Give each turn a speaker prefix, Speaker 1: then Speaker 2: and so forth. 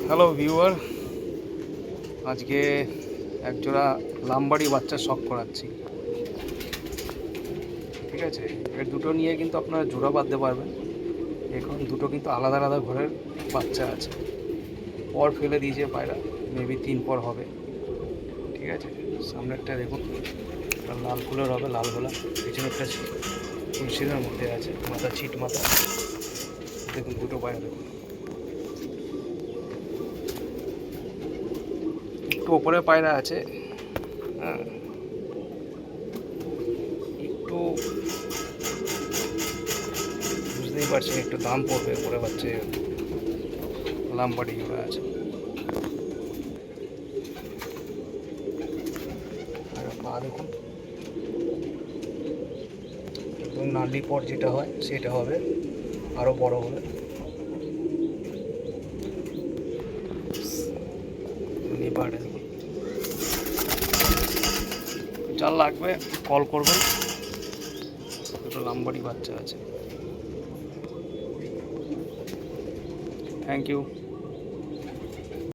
Speaker 1: Hello viewer, আজকে একজোড়া লামবাড়ি বাচ্চা শখ করাচ্ছি। ঠিক আছে, এর দুটো নিয়ে কিন্তু আপনারা জোড়া বাঁধতে পারবেন। এখন দুটো কিন্তু আলাদা আলাদা ঘরের বাচ্চা আছে, পর ফেলে দিয়েছে পায়রা, মেবি 3 পর হবে। ঠিক আছে, সামনেরটা দেখুন, লাল ফুলের হবে, লাল গোলা। পিছনেরটা তুলসীদের মধ্যে আছে, মাথা ছিট মাথা। দেখুন দুটো পায়রা দেখুন, একটু ওপরে পায়রা আছে। হ্যাঁ, একটু বুঝতেই পারছেন, একটু দাম পড়বে পরে বাচ্চা। লামবাড়ি জোড়া আছে, আর পা দেখুন একদম নালি পর যেটা হয় সেটা হবে, আরও বড় হবে। পাড়ে যার লাগবে কল করবেন, দুটো লামবাড়ি বাচ্চা আছে। Thank you.